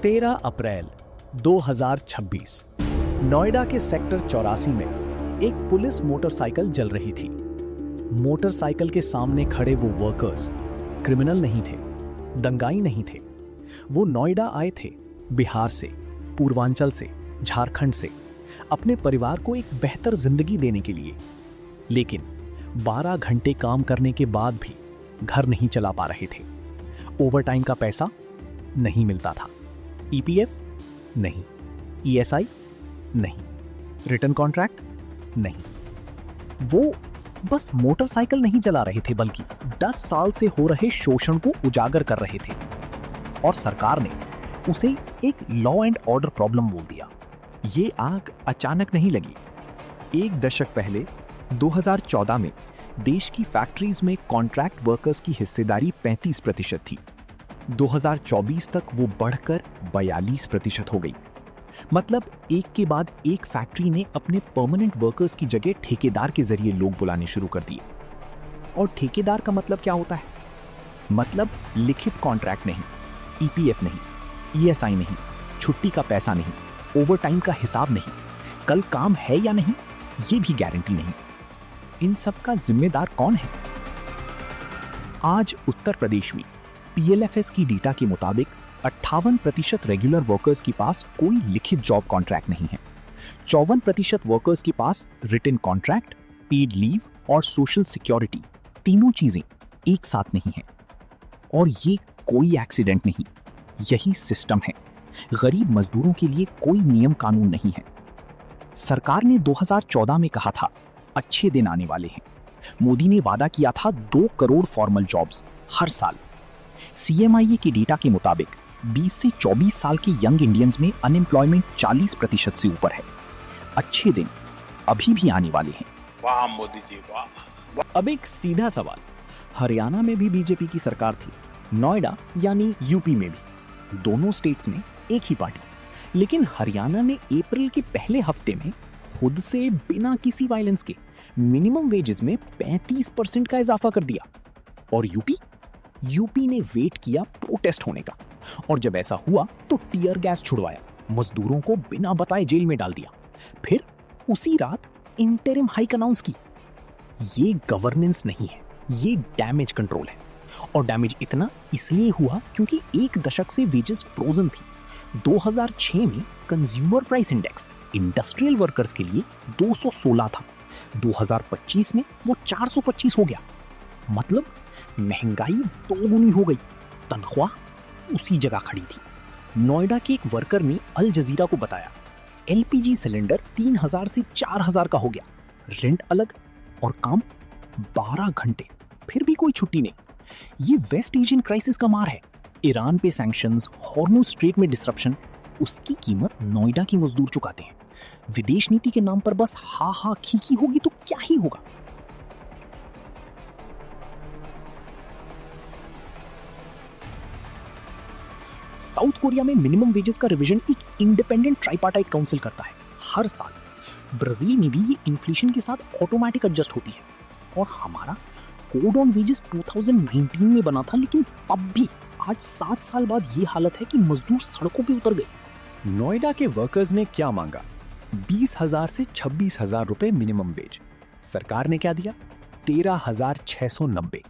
13 अप्रैल 2026 नोएडा के सेक्टर 84 में एक पुलिस मोटरसाइकिल जल रही थी। मोटरसाइकिल के सामने खड़े वो वर्कर्स क्रिमिनल नहीं थे, दंगाई नहीं थे। वो नोएडा आए थे बिहार से, पूर्वांचल से, झारखंड से, अपने परिवार को एक बेहतर जिंदगी देने के लिए। लेकिन 12 घंटे काम करने के बाद भी घर नहीं चला पा रहे थे। ओवरटाइम का पैसा नहीं मिलता था, ईपीएफ नहीं, ईएसआई नहीं, रिटर्न कॉन्ट्रैक्ट नहीं। वो बस मोटरसाइकिल नहीं चला रहे थे, बल्कि 10 साल से हो रहे शोषण को उजागर कर रहे थे। और सरकार ने उसे एक लॉ एंड ऑर्डर प्रॉब्लम बोल दिया। ये आग अचानक नहीं लगी। एक दशक पहले 2014 में देश की फैक्ट्रीज में कॉन्ट्रैक्ट वर्कर्स की हिस्सेदारी 35% थी। 2024 तक वो बढ़कर 42% हो गई। मतलब एक के बाद एक फैक्ट्री ने अपने परमानेंट वर्कर्स की जगह ठेकेदार के जरिए लोग बुलाने शुरू कर दिए। और ठेकेदार का मतलब क्या होता है? मतलब लिखित कॉन्ट्रैक्ट नहीं, ईपीएफ नहीं, ईएसआई नहीं, छुट्टी का पैसा नहीं, ओवरटाइम का हिसाब नहीं, कल काम है या नहीं ये भी गारंटी नहीं। इन सब का जिम्मेदार कौन है? आज उत्तर प्रदेश में पीएलएफएस की डेटा के मुताबिक 58% रेगुलर वर्कर्स के पास कोई लिखित जॉब कॉन्ट्रैक्ट नहीं है। 54% वर्कर्स के पास रिटन कॉन्ट्रैक्ट, पेड लीव और सोशल सिक्योरिटी, तीनों चीजें एक साथ नहीं है। और ये कोई एक्सीडेंट नहीं, यही सिस्टम है। गरीब मजदूरों के लिए कोई नियम कानून नहीं है। सरकार ने 2014 में कहा था अच्छे दिन आने वाले हैं। मोदी ने वादा किया था 2 करोड़ फॉर्मल जॉब्स हर साल। सीएमआईए के डेटा के मुताबिक 20 से 24 साल के यंग इंडियंस में अनएम्प्लॉयमेंट 40% से ऊपर है। अच्छे दिन अभी भी आने वाले हैं। वाह मोदी जी वाह। अब एक सीधा सवाल, हरियाणा में भी बीजेपी की सरकार थी, नोएडा यानी यूपी में भी, दोनों स्टेट्स में एक ही पार्टी। लेकिन हरियाणा ने अप्रैल के पहले हफ्ते में खुद से बिना किसी वायलेंस के मिनिमम वेजेस में 35% का इजाफा कर दिया। और यूपी ने वेट किया प्रोटेस्ट होने का, और जब ऐसा हुआ तो टीयर गैस छुड़वाया, मजदूरों को बिना बताए जेल में डाल दिया, फिर उसी रात इंटरिम हाइक अनाउंस की। ये गवर्नेंस नहीं है, ये डैमेज कंट्रोल है। और डैमेज इतना इसलिए हुआ क्योंकि एक दशक से वेजेस फ्रोजन थी। 2006 में consumer price index industrial workers के लिए 216 था, 2025 में वो 425 हो गया। मतलब महंगाई 2 गुनी हो गई, तनख्वाह उसी जगह खड़ी थी। नोएडा के एक वर्कर ने अल जजीरा को बताया एलपीजी सिलेंडर 3000 से 4000 का हो गया, रेंट अलग और काम 12 घंटे, फिर भी कोई छुट्टी नहीं। ये वेस्ट एशियन क्राइसिस का मार है। ईरान पे सैंक्शंस, हॉर्मुज स्ट्रेट में डिसरप्शन, उसकी कीमत नोएडा की मजदूर चुकाते हैं। विदेश नीति के नाम पर बस हा खीखी होगी तो क्या ही होगा। साउथ कोरिया में मिनिमम वेजेस का रिवीजन एक इंडिपेंडेंट ट्राइपार्टाइट काउंसिल करता है हर साल। ब्राजील में भी ये इन्फ्लेशन के साथ ऑटोमेटिक एडजस्ट होती है। और हमारा कोड ऑन वेजेस 2019 में बना था, लेकिन तब भी आज 7 साल बाद ये हालत है कि मजदूर सड़कों पे उतर गए। नोएडा के वर्कर्स ने क्या मांगा? 20,000 से 26,000 रुपए मिनिमम वेज। सरकार ने क्या दिया? 13,690।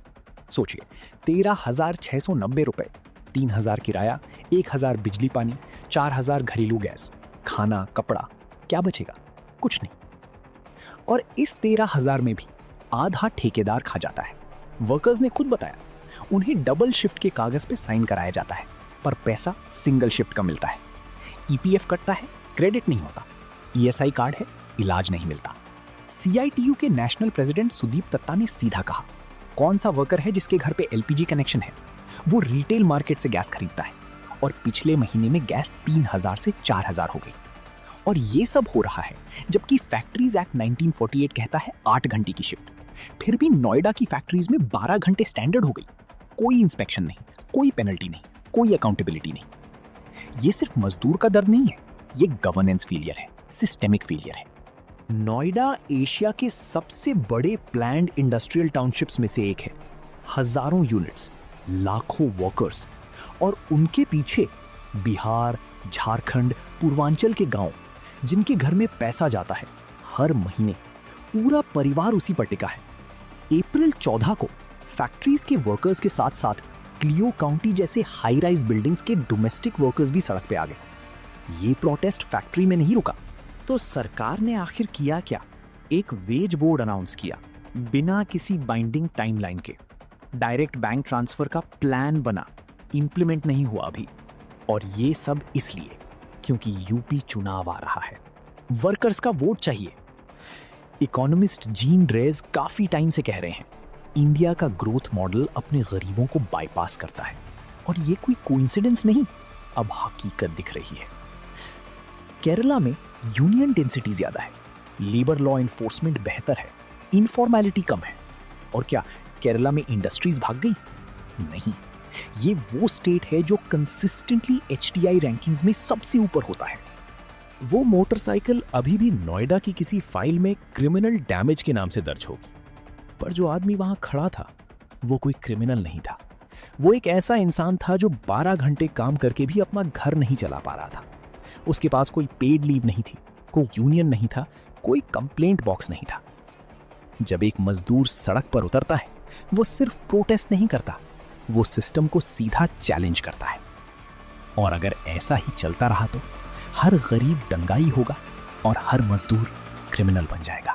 सोचिए, 13,690 रुपए, 3,000 किराया, 1,000 बिजली पानी, 4,000 घरेलू गैस, खाना, कपड़ा, क्या बचेगा? कुछ नहीं। और इस 13,000 में भी आधा ठेकेदार खा जाता है। वर्कर्स ने खुद बताया उन्हें डबल शिफ्ट के कागज पे साइन कराया जाता है, पर पैसा सिंगल शिफ्ट का मिलता है। ईपीएफ कटता है, क्रेडिट नहीं होता। ईएसआई कार्ड है, इलाज नहीं मिलता। सीआईटीयू के नेशनल प्रेसिडेंट सुदीप दत्ता ने सीधा कहा, कौन सा वर्कर है जिसके घर पे एलपीजी कनेक्शन है? वो रिटेल मार्केट से गैस खरीदता है, और पिछले महीने में गैस 3,000 से 4,000 हो गई। और ये सब हो रहा है जबकि फैक्ट्रीज एक्ट 1948 कहता है 8 घंटे की शिफ्ट। फिर भी नोएडा की फैक्ट्रीज में 12 घंटे स्टैंडर्ड हो गई। कोई इंस्पेक्शन नहीं, कोई पेनल्टी नहीं, कोई अकाउंटेबिलिटी नहीं। ये सिर्फ मजदूर का दर्द नहीं है, ये गवर्नेंस फेलियर है, सिस्टेमिक फेलियर है। नोएडा एशिया के सबसे बड़े प्लैन्ड इंडस्ट्रियल टाउनशिप्स में से एक है। हजारों यूनिट्स, लाखों वर्कर्स, और उनके पीछे बिहार, झारखंड, पूर्वांचल के गांव जिनके घर में पैसा जाता है, हर महीने पूरा परिवार उसी पर टिका है। अप्रैल 14 को फैक्ट्रीज के वर्कर्स के साथ साथ क्लियो काउंटी जैसे हाई राइज बिल्डिंग्स के डोमेस्टिक वर्कर्स भी सड़क पे आ गए। ये प्रोटेस्ट फैक्ट्री में नहीं रुका, तो सरकार ने आखिर किया क्या? एक वेज बोर्ड अनाउंस किया बिना किसी बाइंडिंग टाइमलाइन के। डायरेक्ट बैंक ट्रांसफर का प्लान बना, इंप्लीमेंट नहीं हुआ अभी। और ये सब इसलिए क्योंकि यूपी चुनाव आ रहा है, वर्कर्स का वोट चाहिए। इकोनॉमिस्ट जीन ड्रेज काफी टाइम से कह रहे हैं इंडिया का ग्रोथ मॉडल अपने गरीबों को बाईपास करता है, और ये कोई कोइंसिडेंस नहीं, अब हकीकत दिख रही है। केरला में यूनियन डेंसिटी ज्यादा है, लेबर लॉ इन्फोर्समेंट बेहतर है, इनफॉर्मेलिटी कम है। और क्या केरला में इंडस्ट्रीज भाग गई? नहीं, ये वो स्टेट है जो कंसिस्टेंटली एचटीआई रैंकिंग्स में सबसे ऊपर होता है। वो मोटरसाइकिल अभी भी नोएडा की किसी फाइल में क्रिमिनल डैमेज के नाम से दर्ज होगी, पर जो आदमी वहां खड़ा था वो कोई क्रिमिनल नहीं था। वो एक ऐसा इंसान था जो 12 घंटे काम करके भी अपना घर नहीं चला पा रहा था। उसके पास कोई पेड लीव नहीं थी, कोई यूनियन नहीं था, कोई कंप्लेंट बॉक्स नहीं था। जब एक मजदूर सड़क पर उतरता है, वो सिर्फ प्रोटेस्ट नहीं करता, वो सिस्टम को सीधा चैलेंज करता है। और अगर ऐसा ही चलता रहा तो हर गरीब दंगाई होगा और हर मजदूर क्रिमिनल बन जाएगा।